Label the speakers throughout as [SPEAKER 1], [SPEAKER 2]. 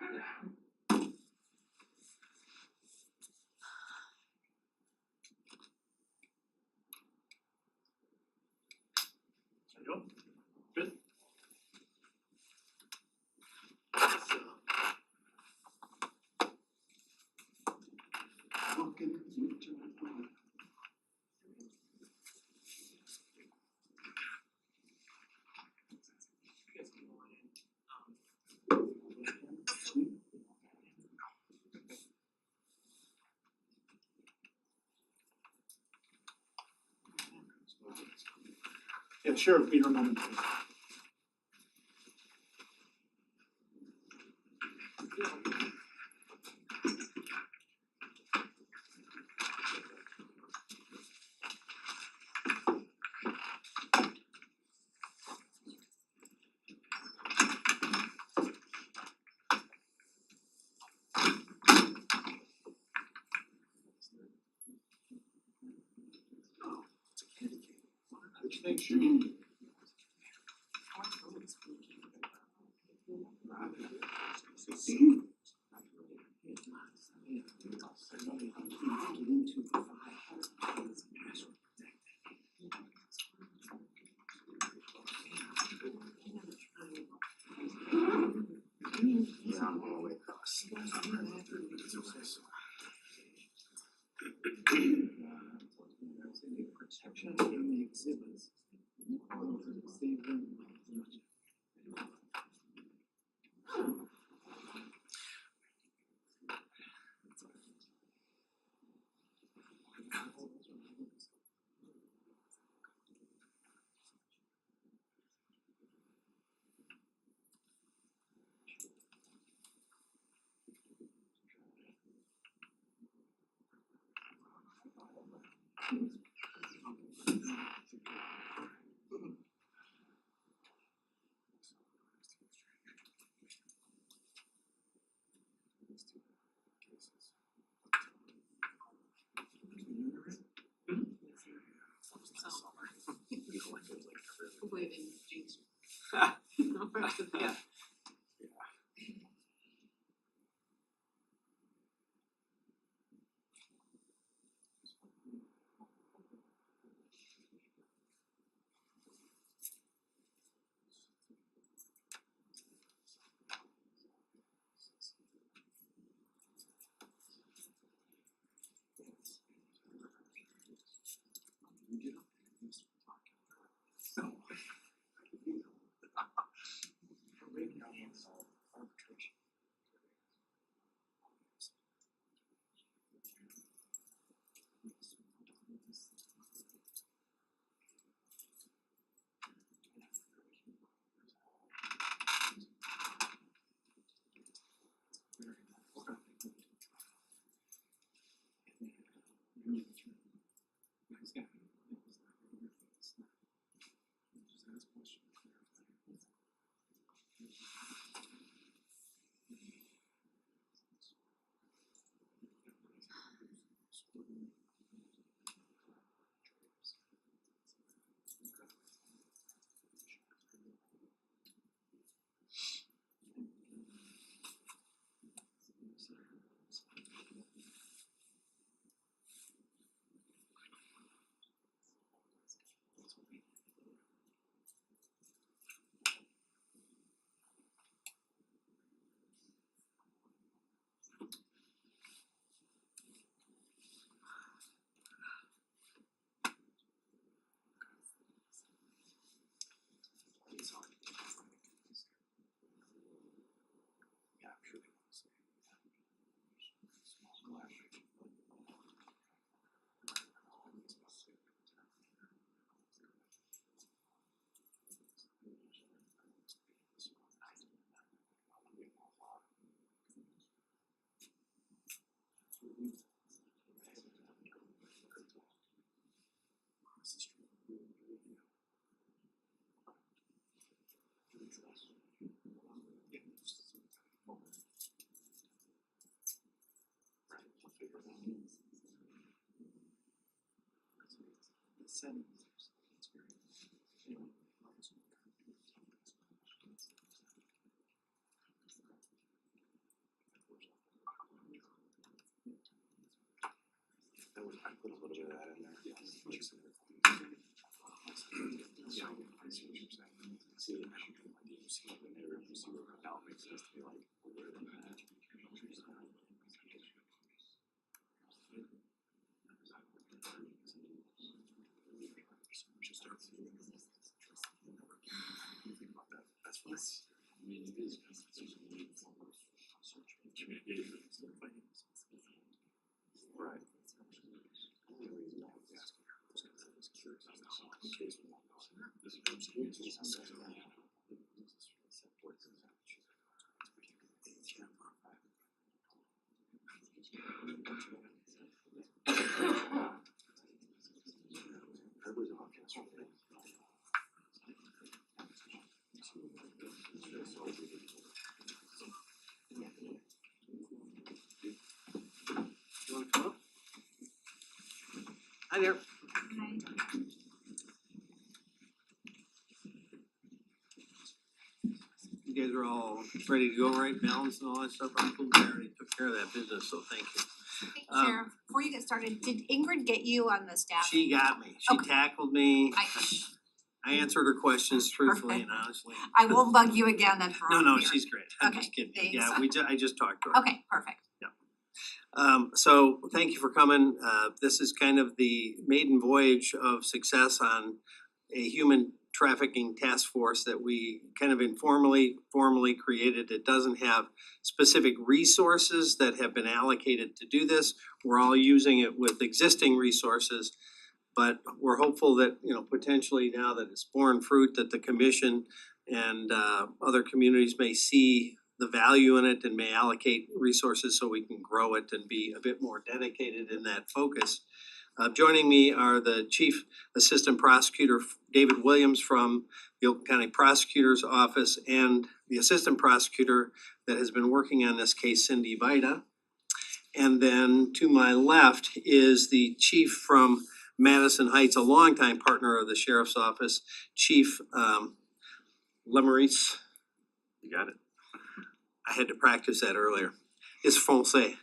[SPEAKER 1] There you go. Good. Yeah, sure, be here a moment. What you think, Shane?
[SPEAKER 2] Yeah, I'm all the way across. Protection in the exhibits.
[SPEAKER 3] Waving jinx.
[SPEAKER 2] Yeah.
[SPEAKER 1] Right.
[SPEAKER 3] You wanna come up? Hi there. You guys are all ready to go, right? Balance and all that stuff. I'm cool. We already took care of that business, so thank you.
[SPEAKER 4] Hey, Sheriff, before you get started, did Ingrid get you on the staff?
[SPEAKER 3] She got me. She
[SPEAKER 4] Okay.
[SPEAKER 3] tackled me.
[SPEAKER 4] I
[SPEAKER 3] I answered her questions truthfully
[SPEAKER 4] Perfect.
[SPEAKER 3] and honestly.
[SPEAKER 4] I won't bug you again then for
[SPEAKER 3] No,
[SPEAKER 4] all
[SPEAKER 3] no,
[SPEAKER 4] here.
[SPEAKER 3] she's great. I'm
[SPEAKER 4] Okay,
[SPEAKER 3] just kidding.
[SPEAKER 4] thanks.
[SPEAKER 3] Yeah, I just talked to her.
[SPEAKER 4] Okay, perfect.
[SPEAKER 3] So thank you for coming. This is kind of the maiden voyage of success on a human trafficking task force that we kind of formally created. It doesn't have specific resources that have been allocated to do this. We're all using it with existing resources. But we're hopeful that, potentially now that it's borne fruit, that the commission and other communities may see the value in it and may allocate resources so we can grow it and be a bit more dedicated in that focus. Joining me are the Chief Assistant Prosecutor, David Williams from the Oakland County Prosecutor's Office, and the Assistant Prosecutor that has been working on this case, Cindy Vida. And then to my left is the Chief from Madison Heights, a longtime partner of the Sheriff's Office, Chief Lemarice. You got it. I had to practice that earlier. It's Francais.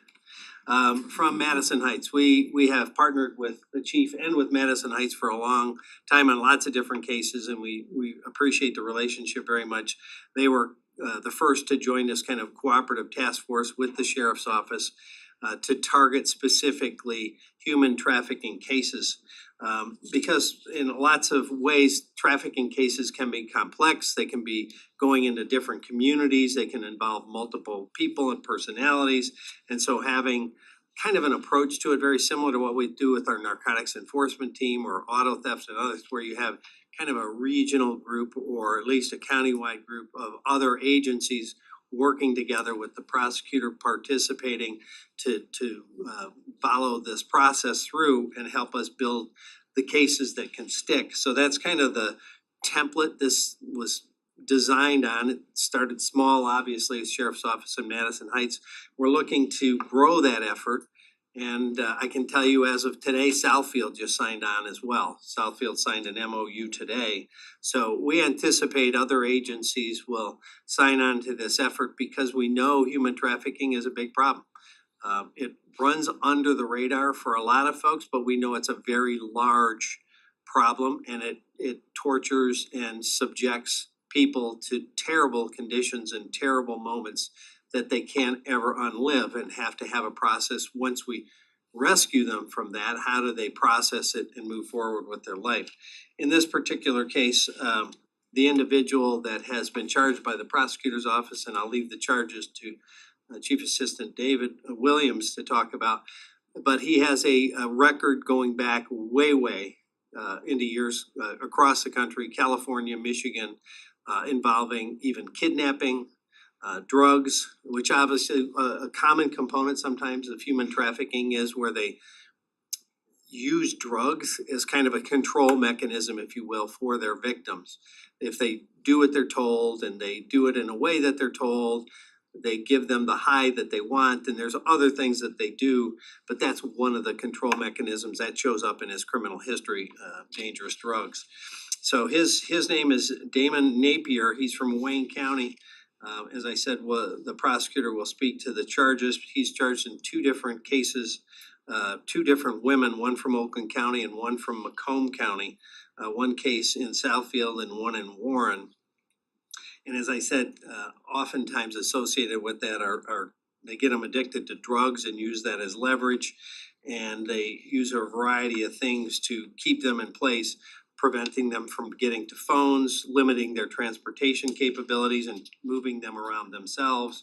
[SPEAKER 3] From Madison Heights. We have partnered with the chief and with Madison Heights for a long time on lots of different cases, and we appreciate the relationship very much. They were the first to join this kind of cooperative task force with the Sheriff's Office to target specifically human trafficking cases. Because in lots of ways, trafficking cases can be complex. They can be going into different communities. They can involve multiple people and personalities. And so having kind of an approach to it, very similar to what we do with our narcotics enforcement team or auto theft and others, where you have kind of a regional group or at least a countywide group of other agencies working together with the prosecutor participating to follow this process through and help us build the cases that can stick. So that's kind of the template this was designed on. It started small, obviously, as Sheriff's Office in Madison Heights. We're looking to grow that effort. And I can tell you as of today, Southfield just signed on as well. Southfield signed an MOU today. So we anticipate other agencies will sign on to this effort because we know human trafficking is a big problem. It runs under the radar for a lot of folks, but we know it's a very large problem and it tortures and subjects people to terrible conditions and terrible moments that they can't ever unlive and have to have a process once we rescue them from that. How do they process it and move forward with their life? In this particular case, the individual that has been charged by the prosecutor's office, and I'll leave the charges to Chief Assistant David Williams to talk about, but he has a record going back way into years across the country, California, Michigan, involving even kidnapping, drugs, which obviously a common component sometimes of human trafficking is where they use drugs as kind of a control mechanism, if you will, for their victims. If they do what they're told and they do it in a way that they're told, they give them the high that they want, and there's other things that they do, but that's one of the control mechanisms that shows up in his criminal history, dangerous drugs. So his name is Damon Napier. He's from Wayne County. As I said, the prosecutor will speak to the charges. He's charged in 2 different cases two different women, one from Oakland County and one from Macomb County. One case in Southfield and one in Warren. And as I said, oftentimes associated with that are they get them addicted to drugs and use that as leverage. And they use a variety of things to keep them in place, preventing them from getting to phones, limiting their transportation capabilities and moving them around themselves,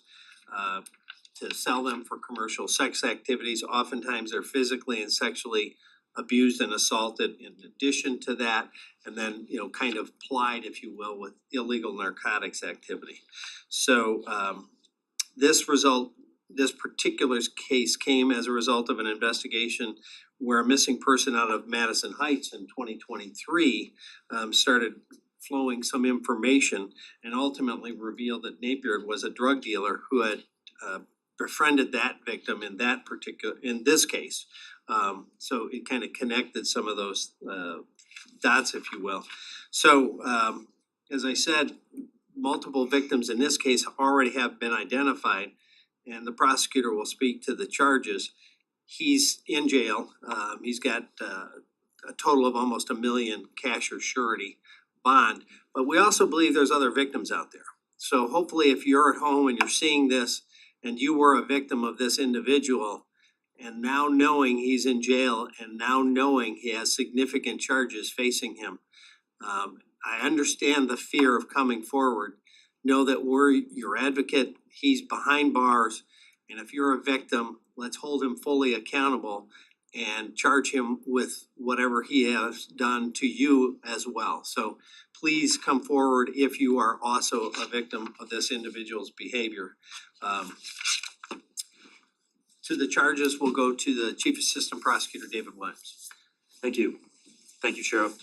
[SPEAKER 3] to sell them for commercial sex activities. Oftentimes they're physically and sexually abused and assaulted in addition to that, and then, kind of plied, if you will, with illegal narcotics activity. So this particular case came as a result of an investigation where a missing person out of Madison Heights in 2023 started flowing some information and ultimately revealed that Napier was a drug dealer who had befriended that victim in this case. So it kind of connected some of those dots, if you will. So as I said, multiple victims in this case already have been identified, and the prosecutor will speak to the charges. He's in jail. He's got a total of almost $1 million cash or surety bond, but we also believe there's other victims out there. So hopefully if you're at home and you're seeing this and you were a victim of this individual, and now knowing he's in jail and now knowing he has significant charges facing him, I understand the fear of coming forward. Know that we're your advocate. He's behind bars, and if you're a victim, let's hold him fully accountable and charge him with whatever he has done to you as well. So please come forward if you are also a victim of this individual's behavior. To the charges, we'll go to the Chief Assistant Prosecutor, David Williams.
[SPEAKER 5] Thank you. Thank you, Sheriff.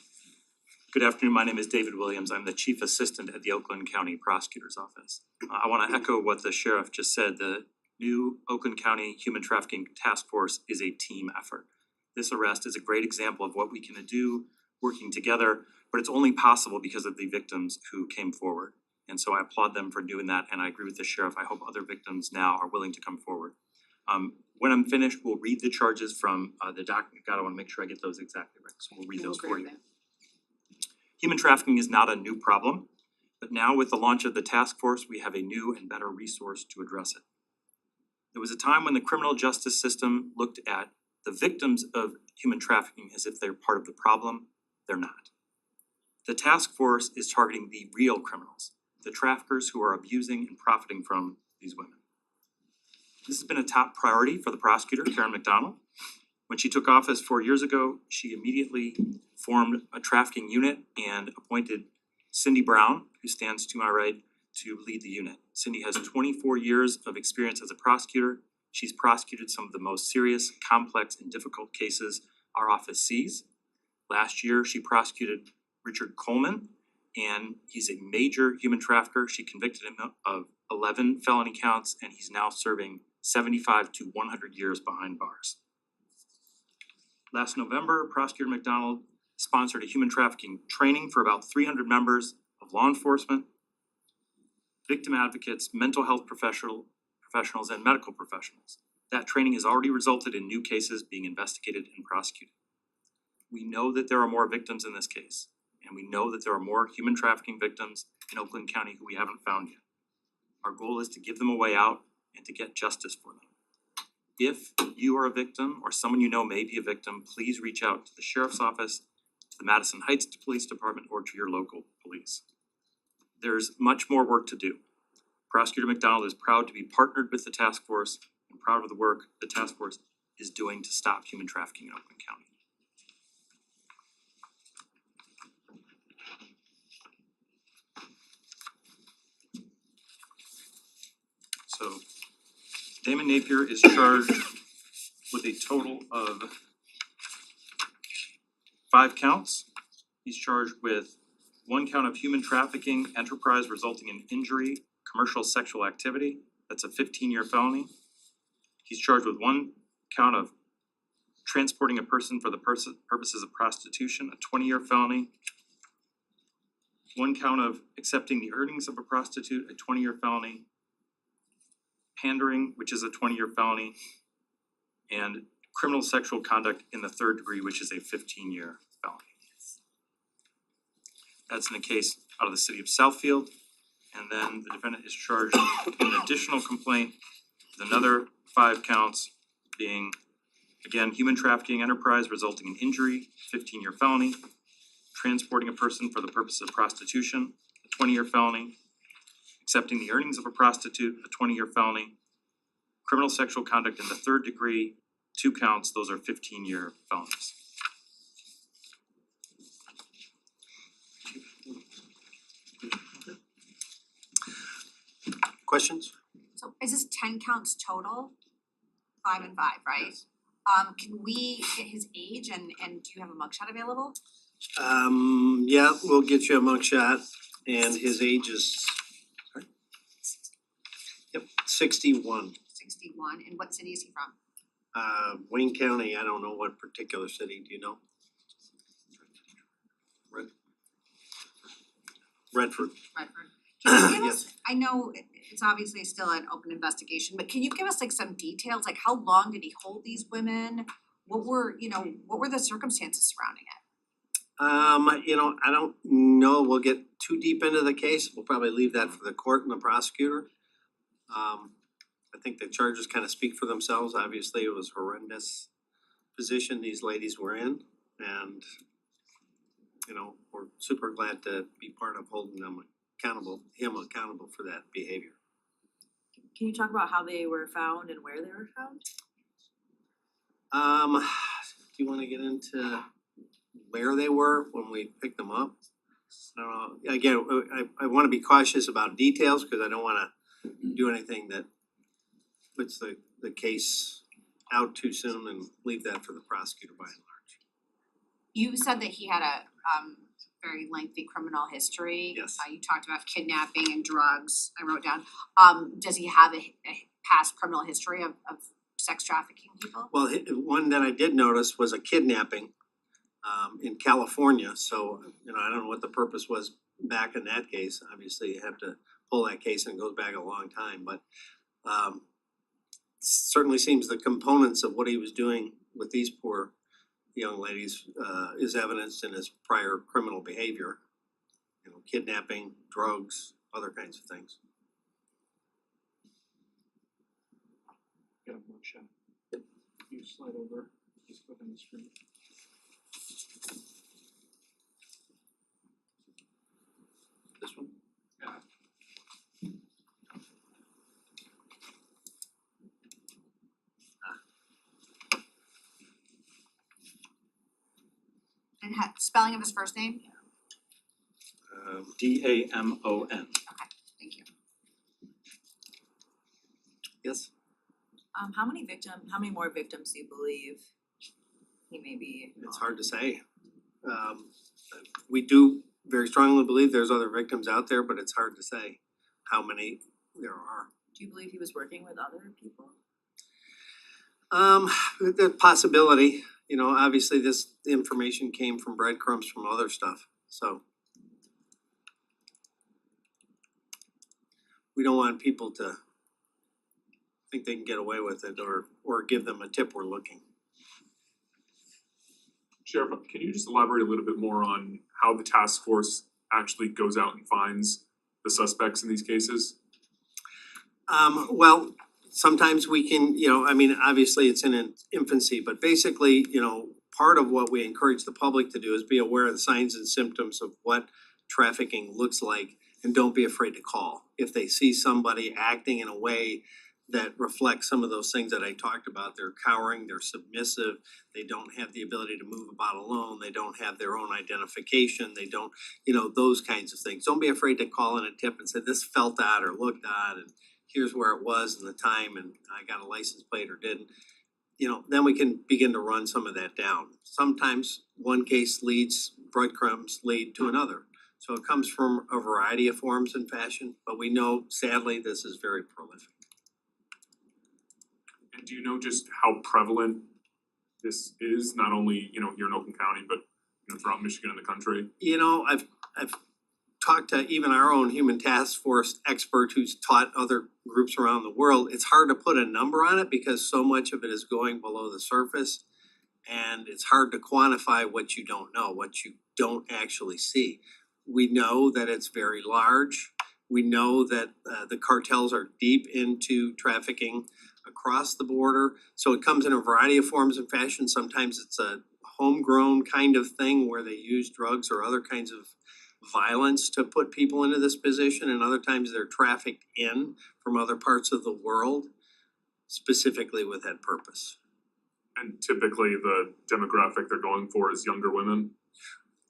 [SPEAKER 5] Good afternoon. My name is David Williams. I'm the Chief Assistant at the Oakland County Prosecutor's Office. I want to echo what the Sheriff just said. The new Oakland County Human Trafficking Task Force is a team effort. This arrest is a great example of what we can do working together, but it's only possible because of the victims who came forward. And so I applaud them for doing that, and I agree with the Sheriff. I hope other victims now are willing to come forward. When I'm finished, we'll read the charges from the document. God, I want to make sure I get those exactly right, so we'll read those for you. Human trafficking is not a new problem, but now with the launch of the task force, we have a new and better resource to address it. There was a time when the criminal justice system looked at the victims of human trafficking as if they're part of the problem. They're not. The task force is targeting the real criminals, the traffickers who are abusing and profiting from these women. This has been a top priority for the prosecutor, Karen McDonald. When she took office 4 years ago, she immediately formed a trafficking unit and appointed Cindy Brown, who stands to my right, to lead the unit. Cindy has 24 years of experience as a prosecutor. She's prosecuted some of the most serious, complex, and difficult cases our office sees. Last year, she prosecuted Richard Coleman, and he's a major human trafficker. She convicted him of 11 felony counts, and he's now serving 75 to 100 years behind bars. Last November, Prosecutor McDonald sponsored a human trafficking training for about 300 members of law enforcement, victim advocates, mental health professionals, and medical professionals. That training has already resulted in new cases being investigated and prosecuted. We know that there are more victims in this case, and we know that there are more human trafficking victims in Oakland County who we haven't found yet. Our goal is to give them a way out and to get justice for them. If you are a victim or someone you know may be a victim, please reach out to the Sheriff's Office, to the Madison Heights Police Department, or to your local police. There's much more work to do. Prosecutor McDonald is proud to be partnered with the task force and proud of the work the task force is doing to stop human trafficking in Oakland County. So Damon Napier is charged with a total of 5 counts. He's charged with 1 count of human trafficking enterprise resulting in injury, commercial sexual activity. That's a 15-year felony. He's charged with 1 count of transporting a person for the purposes of prostitution, a 20-year felony. 1 count of accepting the earnings of a prostitute, a 20-year felony. Pandering, which is a 20-year felony, and criminal sexual conduct in the third degree, which is a 15-year felony. That's in a case out of the city of Southfield. And then the defendant is charged with an additional complaint with another 5 counts being, again, human trafficking enterprise resulting in injury, 15-year felony, transporting a person for the purpose of prostitution, a 20-year felony, accepting the earnings of a prostitute, a 20-year felony, criminal sexual conduct in the third degree, 2 counts, those are 15-year felonies.
[SPEAKER 3] Questions?
[SPEAKER 4] So is this 10 counts total? 5 and 5, right? Can we get his age and do you have a mugshot available?
[SPEAKER 3] Yeah, we'll get you a mugshot and his age is, sorry? Yep, 61.
[SPEAKER 4] 61, and what city is he from?
[SPEAKER 3] Wayne County, I don't know what particular city, do you know? Redford.
[SPEAKER 4] Redford. Can you give
[SPEAKER 3] Yes.
[SPEAKER 4] us, I know it's obviously still an open investigation, but can you give us like some details, like how long did he hold these women? What were the circumstances surrounding it?
[SPEAKER 3] I don't know, we'll get too deep into the case, we'll probably leave that for the court and the prosecutor. I think the charges kind of speak for themselves, obviously it was horrendous position these ladies were in, and we're super glad to be part of holding them accountable for that behavior.
[SPEAKER 6] Can you talk about how they were found and where they were found?
[SPEAKER 3] Do you wanna get into where they were when we picked them up? I don't know, again, I wanna be cautious about details, cause I don't wanna do anything that puts the case out too soon and leave that for the prosecutor by and large.
[SPEAKER 4] You said that he had a very lengthy criminal history.
[SPEAKER 3] Yes.
[SPEAKER 4] You talked about kidnapping and drugs, I wrote down. Does he have a past criminal history of sex trafficking people?
[SPEAKER 3] Well, one that I did notice was a kidnapping in California, so I don't know what the purpose was back in that case. Obviously, you have to pull that case and it goes back a long time, but certainly seems the components of what he was doing with these poor young ladies is evidenced in his prior criminal behavior. Kidnapping, drugs, other kinds of things.
[SPEAKER 1] Got a mugshot. You slide over, just click on the screen. This one? Yeah.
[SPEAKER 4] And spelling of his first name?
[SPEAKER 5] DAMON.
[SPEAKER 4] Thank you.
[SPEAKER 3] Yes?
[SPEAKER 6] How many more victims do you believe he may be?
[SPEAKER 3] It's hard to say. We do very strongly believe there's other victims out there, but it's hard to say how many there are.
[SPEAKER 6] Do you believe he was working with other people?
[SPEAKER 3] The possibility, obviously this information came from breadcrumbs from other stuff, so. We don't want people to think they can get away with it or give them a tip we're looking.
[SPEAKER 7] Sheriff, can you just elaborate a little bit more on how the task force actually goes out and finds the suspects in these cases?
[SPEAKER 3] Well, sometimes we can, obviously it's in an infancy, but basically, part of what we encourage the public to do is be aware of the signs and symptoms of what trafficking looks like, and don't be afraid to call. If they see somebody acting in a way that reflects some of those things that I talked about, they're cowering, they're submissive, they don't have the ability to move about alone, they don't have their own identification, they don't, those kinds of things. Don't be afraid to call in a tip and say, this felt odd or looked odd, and here's where it was and the time, and I got a license plate or didn't. Then we can begin to run some of that down. Sometimes one case breadcrumbs lead to another. So it comes from a variety of forms and fashion, but we know sadly this is very prolific.
[SPEAKER 7] And do you know just how prevalent this is, not only, here in Oakland County, but throughout Michigan and the country?
[SPEAKER 3] I've talked to even our own human task force expert who's taught other groups around the world, it's hard to put a number on it because so much of it is going below the surface. And it's hard to quantify what you don't know, what you don't actually see. We know that it's very large. We know that the cartels are deep into trafficking across the border. So it comes in a variety of forms and fashions. Sometimes it's a homegrown kind of thing where they use drugs or other kinds of violence to put people into this position, and other times they're trafficked in from other parts of the world specifically with that purpose.
[SPEAKER 7] And typically the demographic they're going for is younger women.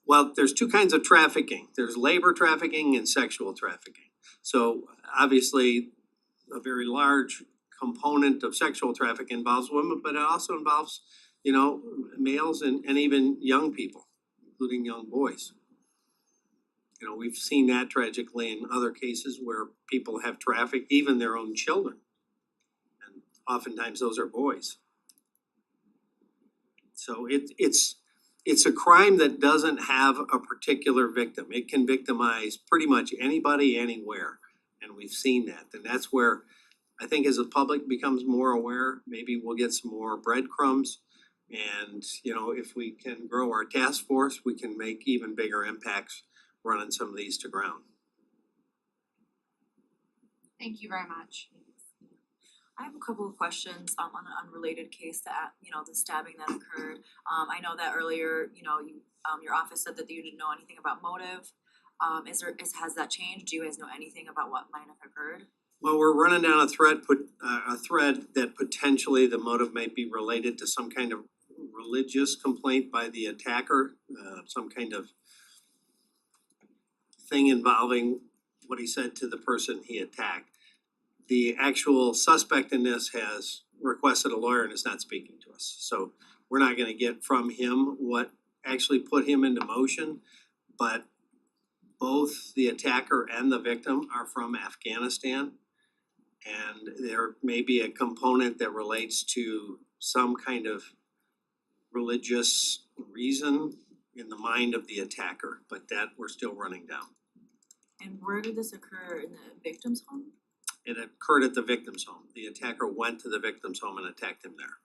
[SPEAKER 3] Well, there's two kinds of trafficking. There's labor trafficking and sexual trafficking. So obviously a very large component of sexual trafficking involves women, but it also involves, you know, males and even young people, including young boys. You know, we've seen that tragically in other cases where people have trafficked even their own children. And oftentimes those are boys. So it's a crime that doesn't have a particular victim. It can victimize pretty much anybody, anywhere. And we've seen that. And that's where I think as the public becomes more aware, maybe we'll get some more breadcrumbs. And, you know, if we can grow our task force, we can make even bigger impacts running some of these to ground.
[SPEAKER 4] Thank you very much.
[SPEAKER 6] I have a couple of questions on an unrelated case that, you know, the stabbing that occurred. I know that earlier, you know, your office said that you didn't know anything about motive. Has that changed? Do you guys know anything about what might have occurred?
[SPEAKER 3] Well, we're running down a thread that potentially the motive might be related to some kind of religious complaint by the attacker, some kind of thing involving what he said to the person he attacked. The actual suspect in this has requested a lawyer and is not speaking to us. So we're not gonna get from him what actually put him into motion, but both the attacker and the victim are from Afghanistan. And there may be a component that relates to some kind of religious reason in the mind of the attacker, but that we're still running down.
[SPEAKER 6] And where did this occur? In the victim's home?
[SPEAKER 3] It occurred at the victim's home. The attacker went to the victim's home and attacked him there.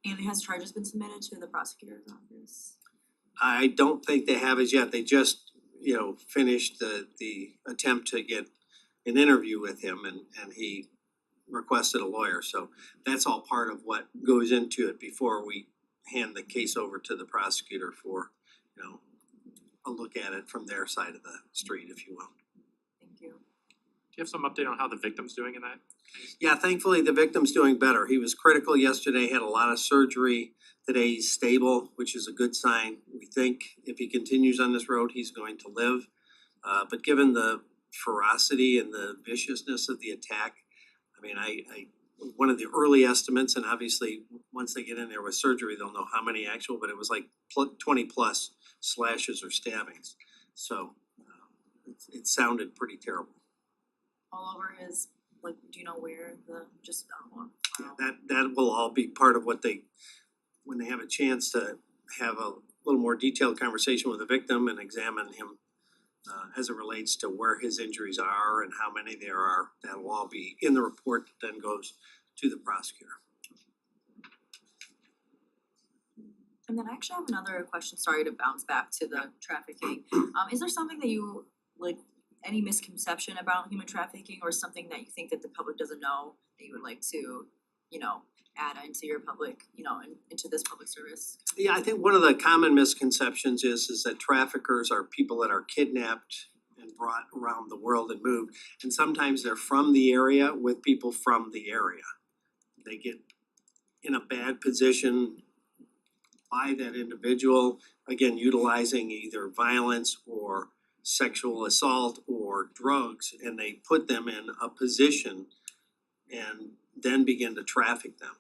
[SPEAKER 6] And has charges been submitted to the prosecutor's office?
[SPEAKER 3] I don't think they have as yet. They just, you know, finished the attempt to get an interview with him and he requested a lawyer. So that's all part of what goes into it before we hand the case over to the prosecutor for, you know, a look at it from their side of the street, if you will.
[SPEAKER 6] Thank you.
[SPEAKER 8] Do you have some update on how the victim's doing in that?
[SPEAKER 3] Yeah, thankfully the victim's doing better. He was critical yesterday, had a lot of surgery. Today he's stable, which is a good sign. We think if he continues on this road, he's going to live. But given the ferocity and the viciousness of the attack, I mean, I one of the early estimates, and obviously once they get in there with surgery, they'll know how many actual, but it was like 20 plus slashes or stabbings. So it sounded pretty terrible.
[SPEAKER 6] All over his, like, do you know where the, just, wow.
[SPEAKER 3] That will all be part of what they, when they have a chance to have a little more detailed conversation with the victim and examine him as it relates to where his injuries are and how many there are. That'll all be in the report that then goes to the prosecutor.
[SPEAKER 6] And then I actually have another question, sorry to bounce back to the trafficking. Is there something that you, like, any misconception about human trafficking or something that you think that the public doesn't know that you would like to, you know, add into your public, you know, into this public service?
[SPEAKER 3] Yeah, I think one of the common misconceptions is that traffickers are people that are kidnapped and brought around the world and moved. And sometimes they're from the area with people from the area. They get in a bad position by that individual, again, utilizing either violence or sexual assault or drugs, and they put them in a position and then begin to traffic them.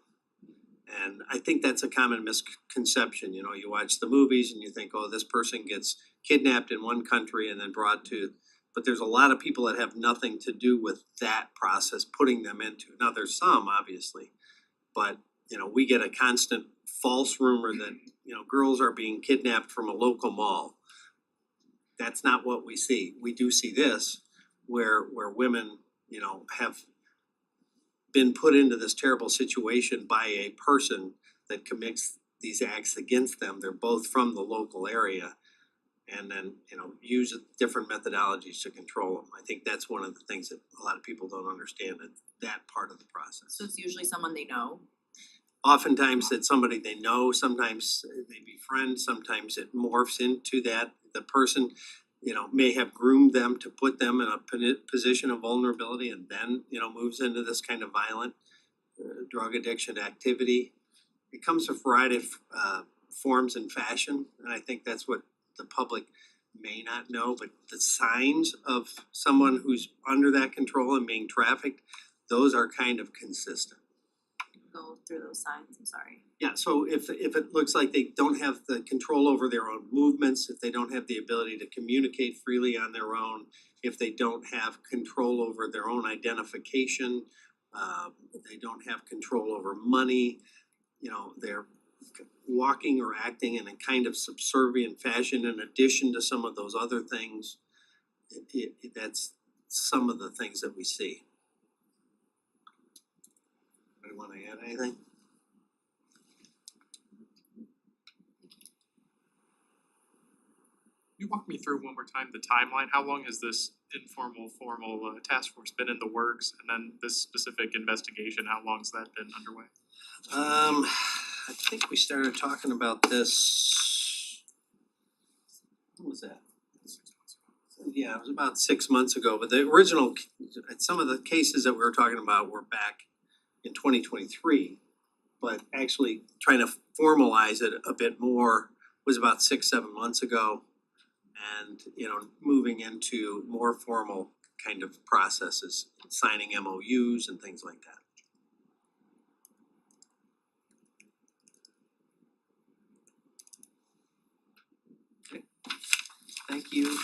[SPEAKER 3] And I think that's a common misconception. You know, you watch the movies and you think, oh, this person gets kidnapped in one country and then brought to, but there's a lot of people that have nothing to do with that process, putting them into. Now, there's some, obviously, but we get a constant false rumor that, girls are being kidnapped from a local mall. That's not what we see. We do see this where women, have been put into this terrible situation by a person that commits these acts against them. They're both from the local area. And then, use different methodologies to control them. I think that's one of the things that a lot of people don't understand, that part of the process.
[SPEAKER 6] So it's usually someone they know?
[SPEAKER 3] Oftentimes it's somebody they know, sometimes they befriend, sometimes it morphs into that. The person, may have groomed them to put them in a position of vulnerability and then, moves into this kind of violent drug addiction activity. It comes a variety of forms and fashion, and I think that's what the public may not know, but the signs of someone who's under that control and being trafficked, those are kind of consistent.
[SPEAKER 6] Go through those signs, I'm sorry.
[SPEAKER 3] Yeah, so if it looks like they don't have the control over their own movements, if they don't have the ability to communicate freely on their own, if they don't have control over their own identification, they don't have control over money, they're walking or acting in a kind of subservient fashion in addition to some of those other things, that's some of the things that we see. Anybody want to add anything?
[SPEAKER 8] You walk me through one more time the timeline. How long has this informal, formal task force been in the works? And then this specific investigation, how long's that been underway?
[SPEAKER 3] I think we started talking about this, when was that? Yeah, it was about 6 months ago, but the original, some of the cases that we were talking about were back in 2023. But actually trying to formalize it a bit more was about 6-7 months ago. And, moving into more formal kind of processes, signing MOUs and things like that. Okay. Thank you.